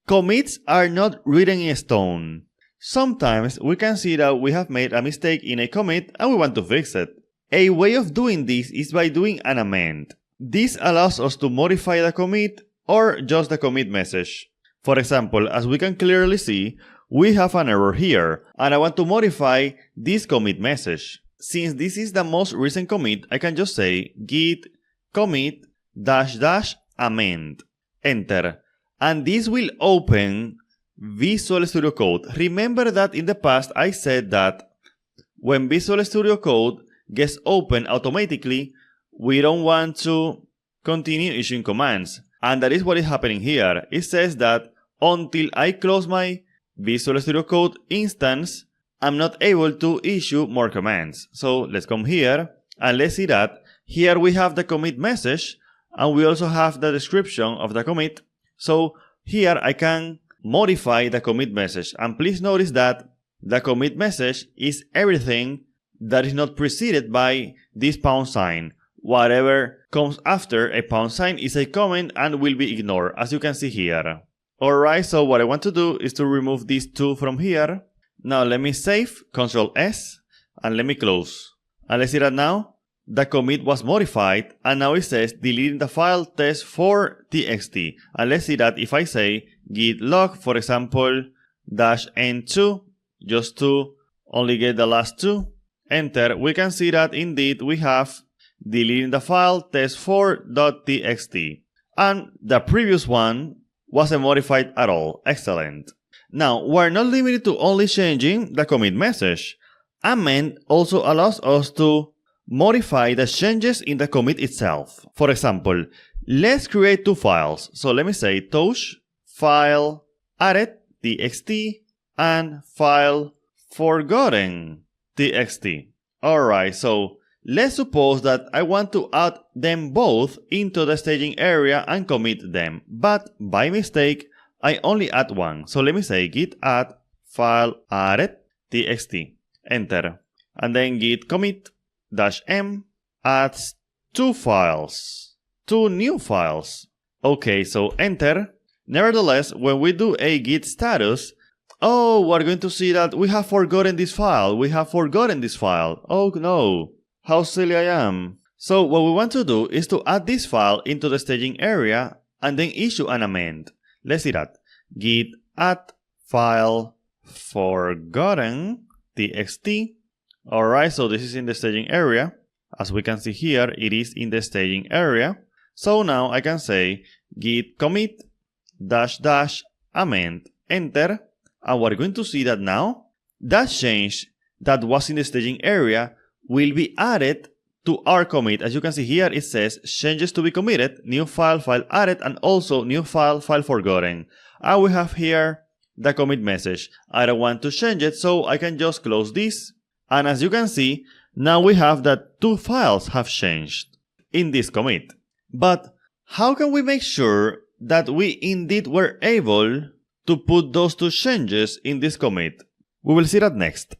Commits are not written in stone. Sometimes we can see that we have made a mistake in a commit and we want to fix it. A way of doing this is by doing an amend. This allows us to modify the commit or just the commit message. For example, as we can clearly see, we have an error here, and I want to modify this commit message. Since this is the most recent commit, I can just say git commit -- amend. Enter. And this will open Visual Studio Code. Remember that in the past I said that when Visual Studio Code gets open automatically, we don't want to continue issuing commands. And that is what is happening here. It says that until I close my Visual Studio Code instance, I'm not able to issue more commands. So let's come here and let's see that here we have the commit message and we also have the description of the commit. So here I can modify the commit message, and please notice that the commit message is everything that is not preceded by this #. Whatever comes after a # is a comment and will be ignored, as you can see here. Alright, so what I want to do is to remove these two from here. Now let me save, Ctrl S, and let me close. And let's see that now the commit was modified, and now it says deleting the file test4.txt. And let's see that if I say git log, for example, -n2, just to only get the last two, enter, we can see that indeed we have deleting the file test4.txt. And the previous one wasn't modified at all. Excellent. Now, we're not limited to only changing the commit message. Amend also allows us to modify the changes in the commit itself. For example, let's create two files. So let me say touch file added txt and file forgotten txt. Alright, so let's suppose that I want to add them both into the staging area and commit them, but by mistake I only add one. So let me say git add file added txt, enter, and then git commit -m adds two new files. Okay, so enter. Nevertheless, when we do a git status, oh, we're going to see that we have forgotten this file. Oh no, how silly I am. So what we want to do is to add this file into the staging area and then issue an amend. Let's see that. Git add file forgotten txt. Alright, so this is in the staging area. As we can see here, it is in the staging area. So now I can say git commit -- amend, enter, and we're going to see that now that change that was in the staging area will be added to our commit. As you can see here, it says changes to be committed, new file added, and also new file forgotten. And we have here the commit message. I don't want to change it, so I can just close this. And as you can see, now we have that two files have changed in this commit. But how can we make sure that we indeed were able to put those two changes in this commit? We will see that next.